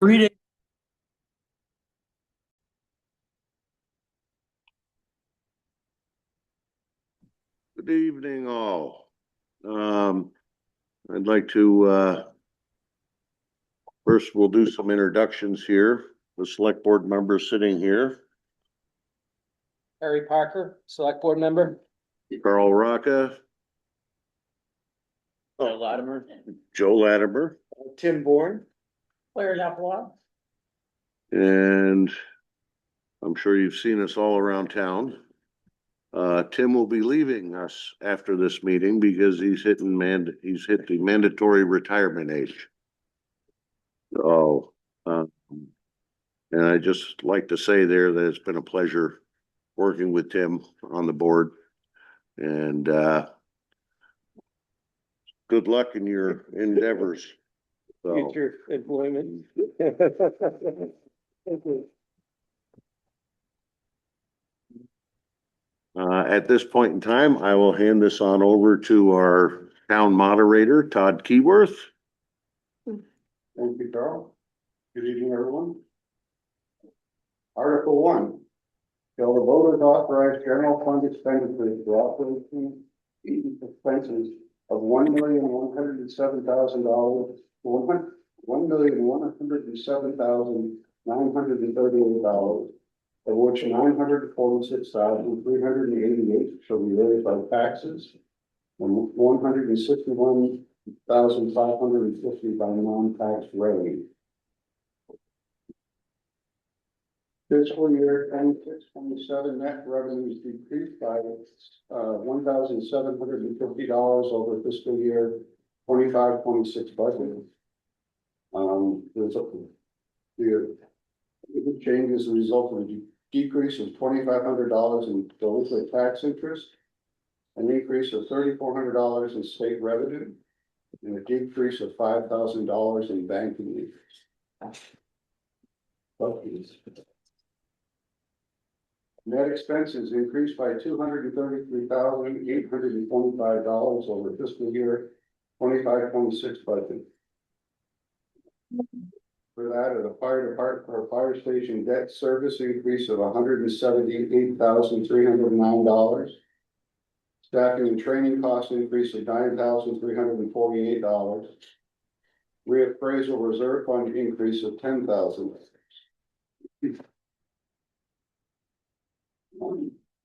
3 days. Good evening, all. I'd like to, first we'll do some introductions here. The select board members sitting here, Harry Parker, select board member. Carl Rocca, Joe Latimer. Joe Latimer, Tim Bourne. Claire Yapla. and I'm sure you've seen us all around town. Tim will be leaving us after this meeting because he's hit the mandatory retirement age. So, and I just like to say there that it's been a pleasure working with Tim on the board. And good luck in your endeavors. So, Future employment. at this point in time, I will hand this on over to our town moderator, Todd Keyworth. Thank you, Carl. Good evening, everyone. Article 1. Shall the voters authorize general fund expenditures for operating expenses of $1,107,000, $1,107,938, of which $946,388 shall be raised by taxes, and $161,550 by non-tax rate. Fiscal year 26-27 net revenues decreased by $1,750 over fiscal year 25-26 budget. The change is a result of a decrease of $2,500 in delinquent tax interest, an increase of $3,400 in state revenue, and a decrease of $5,000 in banking interest. Net expenses increased by $233,825 over fiscal year 25-26 budget. For that, at a fire department or fire station debt service increase of $178,309. Staffing and training cost increase of $9,348. Reappraisal reserve fund increase of $10,000.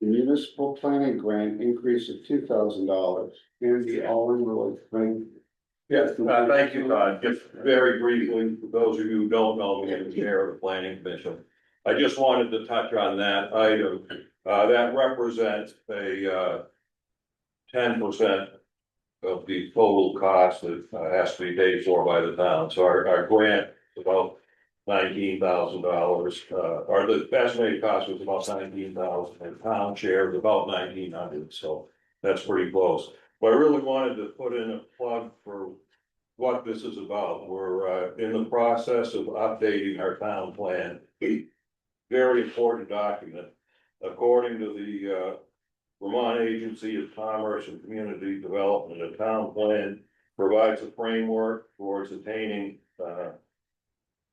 The municipal planning grant increase of $2,000. And the all-in really thing. Yes, thank you, Todd. Just very briefly, for those of you who don't know me, I'm the chair of the planning commission. I just wanted to touch on that item. That represents a 10% of the total cost that has to be paid for by the town. So our grant is about $19,000, or the estimated cost was about $19,000, and town share is about $1,900. So that's pretty close. But I really wanted to put in a plug for what this is about. We're in the process of updating our town plan. Very important document. According to the Vermont Agency of Commerce and Community Development, a town plan provides a framework towards attaining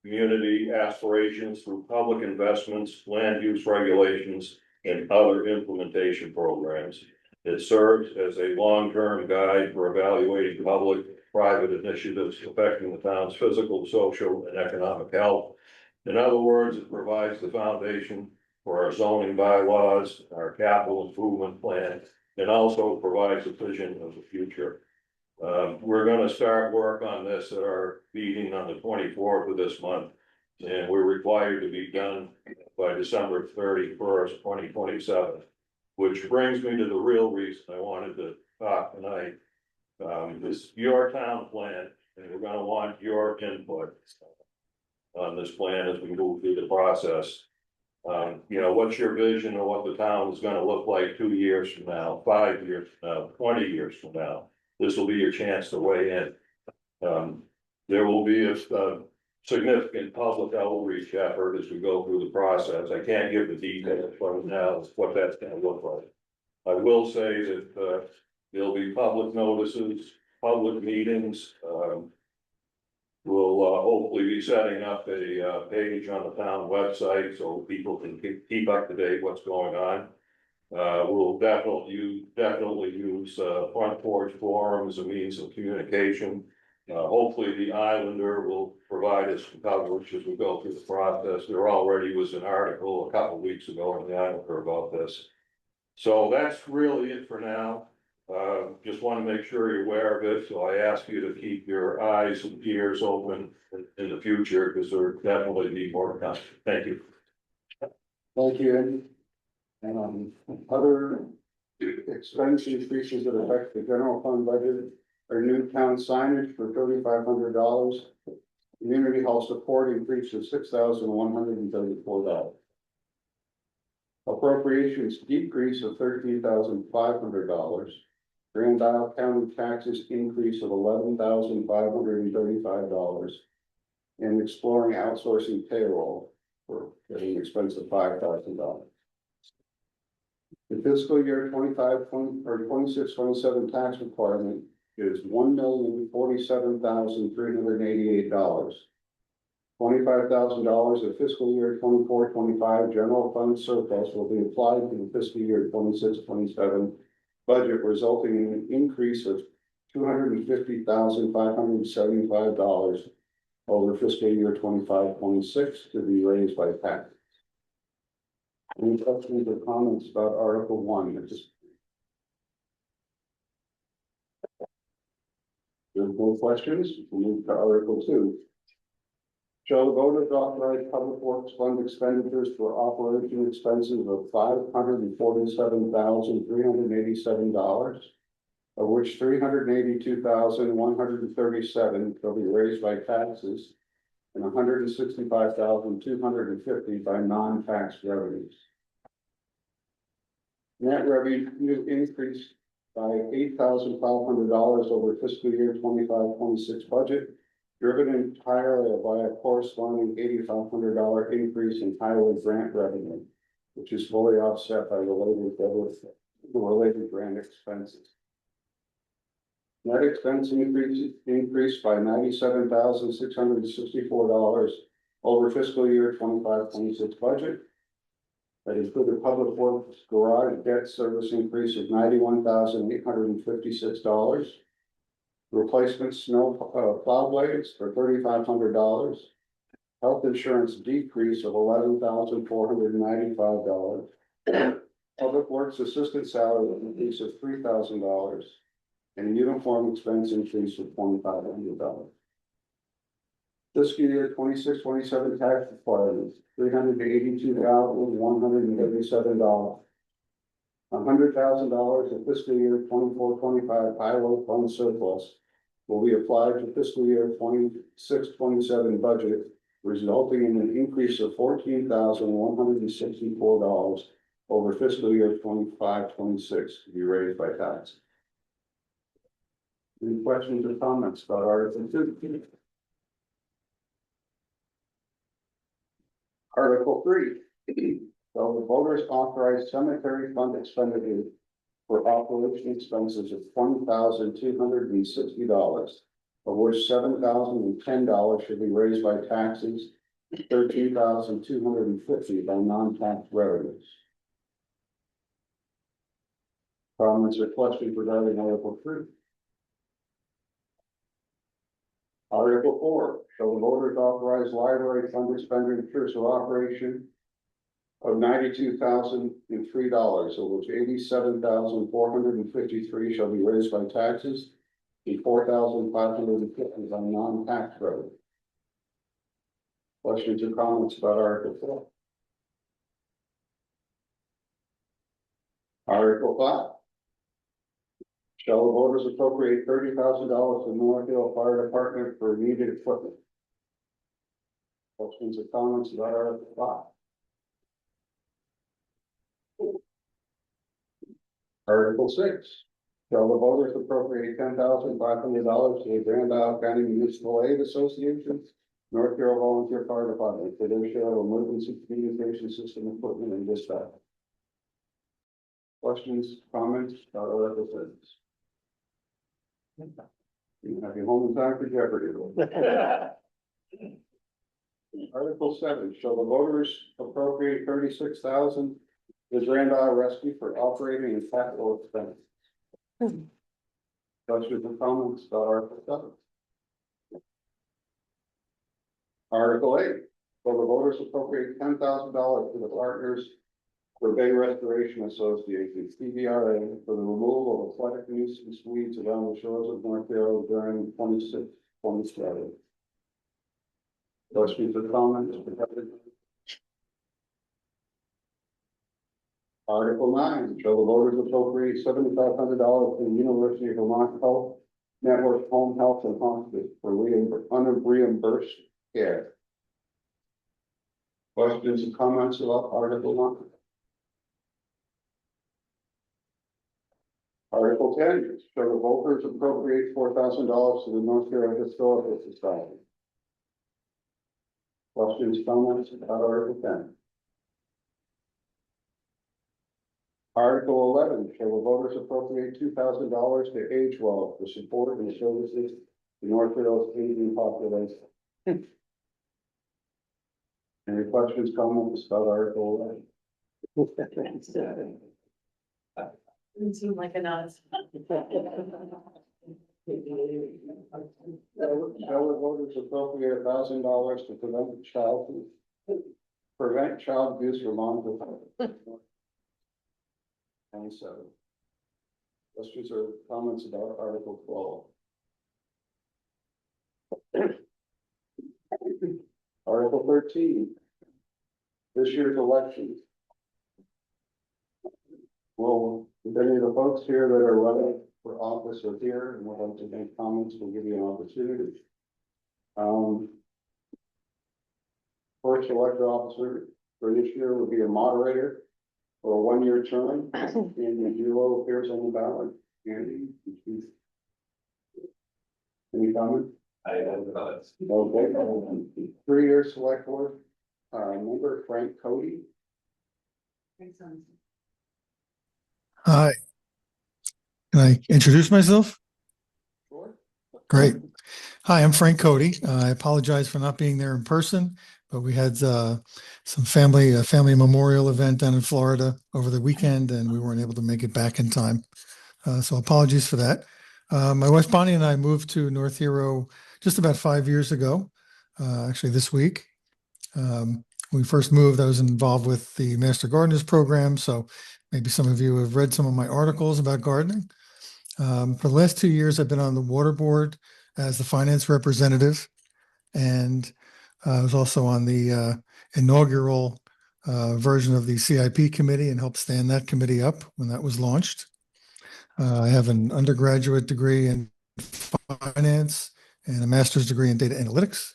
community aspirations through public investments, land use regulations, and other implementation programs. It serves as a long-term guide for evaluating public-private initiatives affecting the town's physical, social, and economic health. In other words, it provides the foundation for our zoning bylaws, our capital improvement plan, and also provides a vision of the future. We're going to start work on this at our meeting on the 24th of this month, and we're required to be done by December 31st, 2027. Which brings me to the real reason I wanted to talk tonight. This your town plan, and we're gonna want your input on this plan as we move through the process. You know, what's your vision of what the town is gonna look like 2 years from now, 5 years from now, 20 years from now? This will be your chance to weigh in. There will be a significant public outreach effort as we go through the process. I can't give the details right now what that's going to look like. I will say that there'll be public notices, public meetings, We'll hopefully be setting up a page on the town website so people can keep up to date what's going on. We'll definitely use front porch forum as a means of communication. Hopefully the Islander will provide us coverage as we go through the process. There already was an article a couple weeks ago in the Islander about this. So that's really it for now. Just want to make sure you're aware of it, so I ask you to keep your eyes and ears open in the future, because there definitely be more to come. Thank you. Thank you, Andy. Other expense increases that affect the general fund budget are new town signage for $3,500. Community hall support increase of $6,134. Appropriations decrease of $13,500. Grand Isle County taxes increase of $11,535. And exploring outsourcing payroll for an expense of $5,000. The fiscal year 26-27 tax requirement is $1,047,388. $25,000 of fiscal year 24-25 general fund surplus will be applied to the fiscal year 26-27 budget, resulting in an increase of $250,575 over fiscal year 25-26 to be raised by tax. Any questions or comments about Article 1? There's no questions, we'll move to Article 2. Shall the voters authorize public works fund expenditures for operation expenses of $547,387, of which $382,137 shall be raised by taxes and $165,250 by non-tax revenues. Net revenue increased by $8,500 over fiscal year 25-26 budget, driven entirely by a corresponding $8,500 increase in highway grant revenue, which is fully offset by related grant expenses. Net expense increased by $97,664 over fiscal year 25-26 budget. That included public works garage debt service increase of $91,856. Replacement snow plow blades for $3,500. Health insurance decrease of $11,495. Public works assistant salary increase of $3,000. And uniform expense increase of $2,500. Fiscal year 26-27 tax requirements, $382,137. $100,000 in fiscal year 24-25 highway fund surplus will be applied to fiscal year 26-27 budget, resulting in an increase of $14,164 over fiscal year 25-26 to be raised by tax. Any questions or comments about Article 2? Article 3. So the voters authorized cemetery fund expenditure for operation expenses of $20,260, of which $7,010 should be raised by taxes, $13,250 by non-tax revenues. Comments or questions regarding Article 3? Article 4, shall the voters authorize library fund expenditures for operation of $92,003, of which $87,453 shall be raised by taxes and $4,550 by non-tax revenue. Questions or comments about Article 4? Article 5. Shall the voters appropriate $30,000 to Northfield Fire Department for needed equipment? Questions or comments about Article 5? Article 6. Shall the voters appropriate $10,500 to the Grand Isle County Municipal Aid Association, Northfield Volunteer Fire Department for their share of emergency communication system equipment and dispatch? Questions, comments about Article 6? You have your home in time for Jeopardy. Article 7, shall the voters appropriate 36,000 to the Grand Isle Rescue for operating and capital expense? Questions or comments about Article 7? Article 8, shall the voters appropriate $10,000 to the Partners for Bay Restoration Association, CBRA, for the removal of aquatic nuisance weeds around the shores of North Carolina during 26-27. Questions or comments? Article 9, shall the voters appropriate $7,500 to the University of Vermont Health Network Home Health and Hospice for reimbursed care? Questions and comments about Article 9? Article 10, shall the voters appropriate $4,000 to the North Carolina Historical Society? Questions, comments about Article 10? Article 11, shall the voters appropriate $2,000 to Age Well for support and services to North Carolina's aging population? Any questions, comments about Article 11? It seemed like a nonce. Shall the voters appropriate $1,000 to prevent child abuse from on 27. Questions or comments about Article 12? Article 13. This year's elections. Well, if any of the folks here that are running for office are here and would like to make comments, we'll give you an opportunity. First elected officer for this year will be a moderator for a one-year term. Andy Duo appears on the ballot. Andy, any comment? I have thoughts. Okay. 3-year select board, member Frank Cody. Hi. Can I introduce myself? Sure. Great. Hi, I'm Frank Cody. I apologize for not being there in person, but we had some family memorial event down in Florida over the weekend, and we weren't able to make it back in time. So apologies for that. My wife Bonnie and I moved to North Hero just about 5 years ago, actually this week. When we first moved, I was involved with the Master Gardeners program, so maybe some of you have read some of my articles about gardening. For the last 2 years, I've been on the water board as the finance representative, and I was also on the inaugural version of the CIP committee and helped stand that committee up when that was launched. I have an undergraduate degree in finance and a master's degree in data analytics.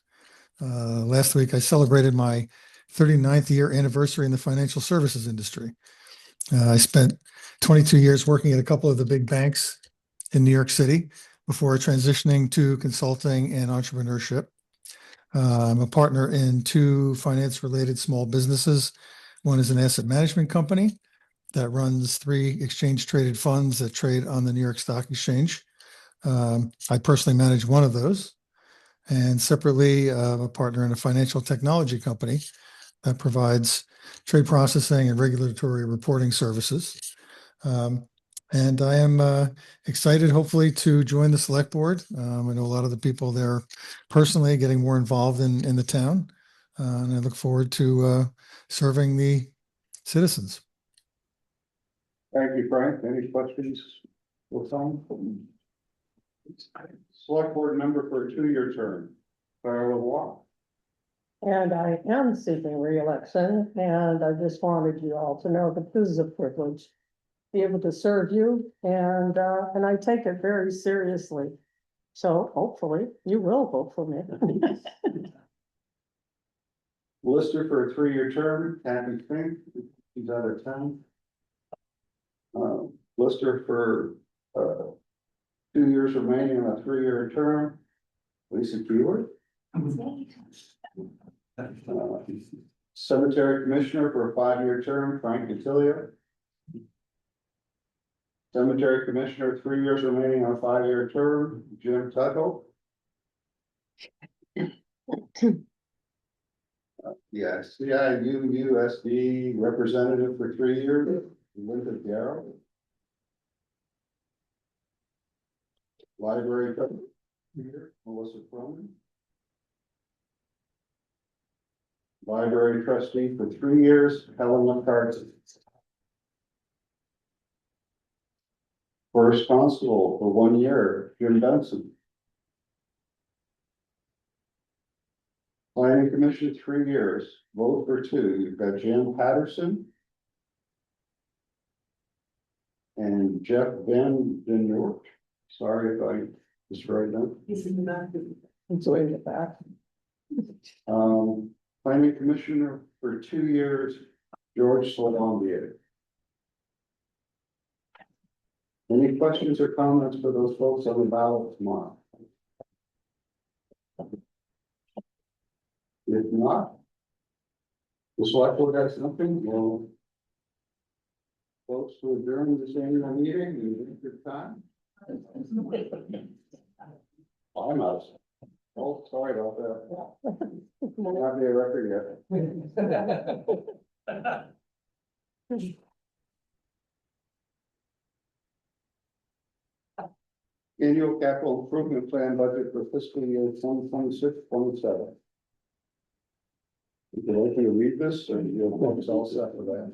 Last week, I celebrated my 39th year anniversary in the financial services industry. I spent 22 years working at a couple of the big banks in New York City before transitioning to consulting and entrepreneurship. I'm a partner in 2 finance-related small businesses. One is an asset management company that runs 3 exchange-traded funds that trade on the New York Stock Exchange. I personally manage one of those. And separately, I'm a partner in a financial technology company that provides trade processing and regulatory reporting services. And I am excited, hopefully, to join the select board. I know a lot of the people there personally, getting more involved in the town. And I look forward to serving the citizens. Thank you, Frank. Any questions? Select board member for a 2-year term, Clara LeBlanc. And I am seeking re-election, and I just wanted you all to know that this is a privilege to be able to serve you, and I take it very seriously. So hopefully you will vote for me. Lister for a 3-year term, Kathy Fink, she's out of town. Lister for 2 years remaining on a 3-year term, Lisa Keeler. Cemetery Commissioner for a 5-year term, Frank Attilio. Cemetery Commissioner, 3 years remaining on a 5-year term, Jim Tuttle. Yeah, CIU USD Representative for 3 years, Linda Darrow. Library Trustee, Melissa Cronin. Library Trustee for 3 years, Helen McCarthy. First Constable for 1 year, Jim Benson. Planning Commission, 3 years, vote for 2, you've got Jim Patterson. And Jeff Van Den York, sorry if I destroyed them. He's in the back. It's way in the back. Planning Commissioner for 2 years, George Solombier. Any questions or comments for those folks on the ballot tomorrow? If not, the select board has nothing, well, folks to adjourn this annual meeting in good time. I'm out. Oh, sorry about that. Not be a record yet. Annual capital improvement plan budget for fiscal year 2026-27. Would you like me to read this, or you're folks all set with that?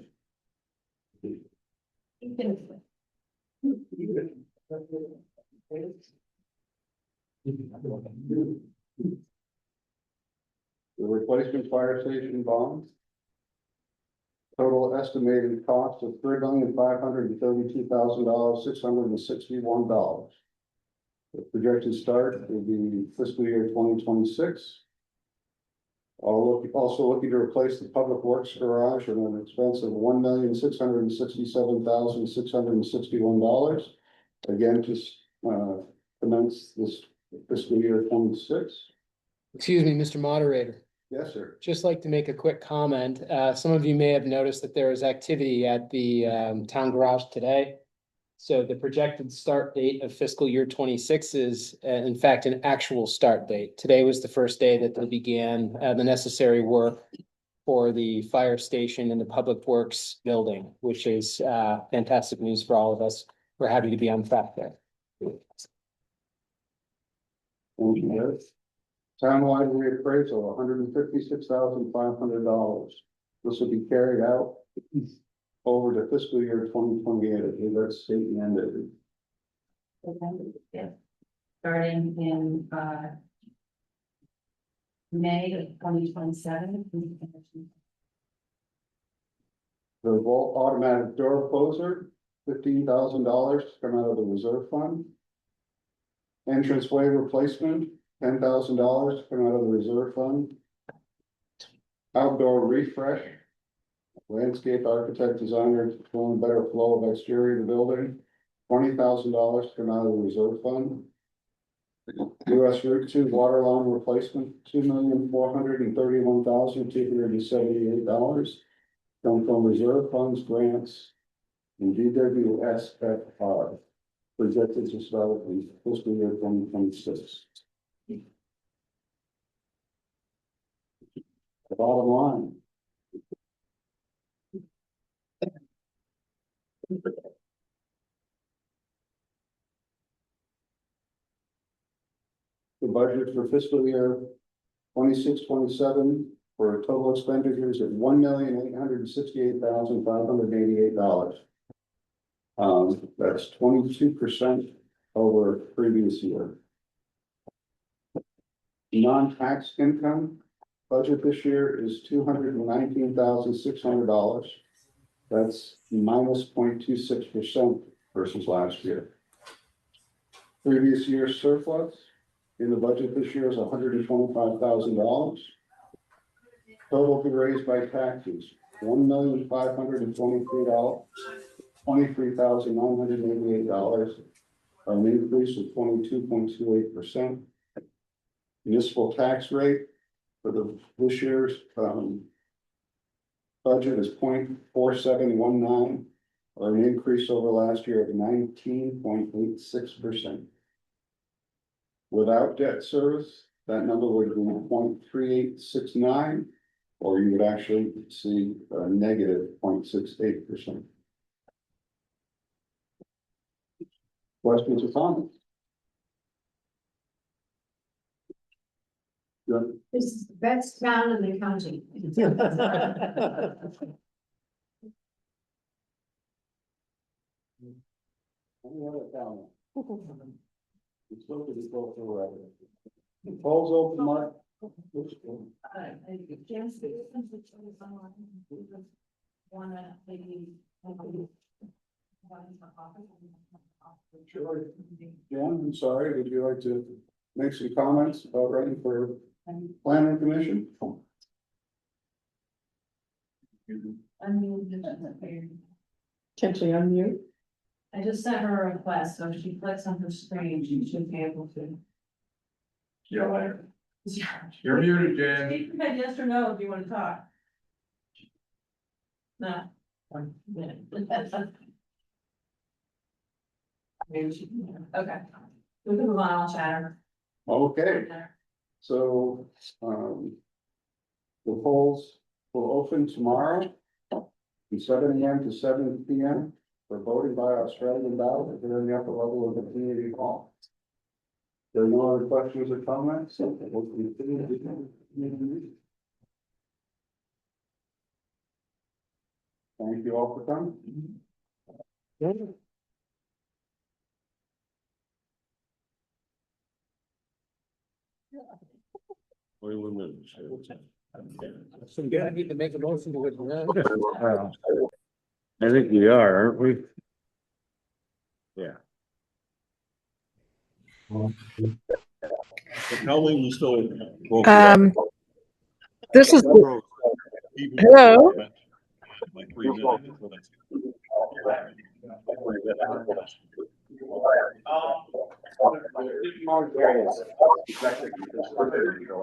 The replacement fire station bonds. Total estimated cost of $3,532,661. The projected start will be fiscal year 2026. Also looking to replace the public works garage at an expense of $1,667,661. Again, just commence this fiscal year 26. Excuse me, Mr. Moderator. Yes, sir. Just like to make a quick comment. Some of you may have noticed that there is activity at the town garage today. So the projected start date of fiscal year 26 is in fact an actual start date. Today was the first day that they began the necessary work for the fire station and the public works building, which is fantastic news for all of us. We're happy to be on track there. Thank you, Jeff. Townwide reappraisal, $156,500. This will be carried out over to fiscal year 2028. That's state mandated. Yeah. Starting in, May of 2027. The Vault automatic door closer, $15,000 to come out of the reserve fund. Entranceway replacement, $10,000 to come out of the reserve fund. Outdoor refresh. Landscape architect designer to show a better flow of exterior of the building, $20,000 to come out of the reserve fund. US Route 2 water line replacement, $2,431,278. Come from reserve funds, grants, and DWSFR. Projected to start in fiscal year 2026. The bottom line. The budget for fiscal year 26-27 for total expenditures at $1,868,588. That's 22% over previous year. Non-tax income budget this year is $219,600. That's minus 0.26% versus last year. Previous year's surplus in the budget this year is $125,000. Total to be raised by taxes, $1,523,988, an increase of 22.28%. Municipal tax rate for this year's budget is 0.4719, or an increase over last year of 19.86%. Without debt service, that number would be 0.3869, or you would actually see a negative 0.68%. Questions or comments? Good. This is the best town in the county. Any other comments? It's supposed to be close to right. Polls open, Mark. Sure. Jan, I'm sorry, would you like to make some comments about running for planning commission? Can she unmute? I just sent her a request, so if she clicks on her screen, she should be able to. Yeah. You're muted, Jen. You can say yes or no if you want to talk. No. Maybe she can, okay. We can move on, I'll chatter. Okay, so, the polls will open tomorrow from 7 AM to 7 PM for voting by Australian ballot if they're in the upper level of the community hall. There are no other questions or comments? We'll continue. Thank you all for coming. Wait a minute. So we need to make a motion to adjourn. I think we are, aren't we? Yeah. How long you still? This is, hello? Like 3 minutes.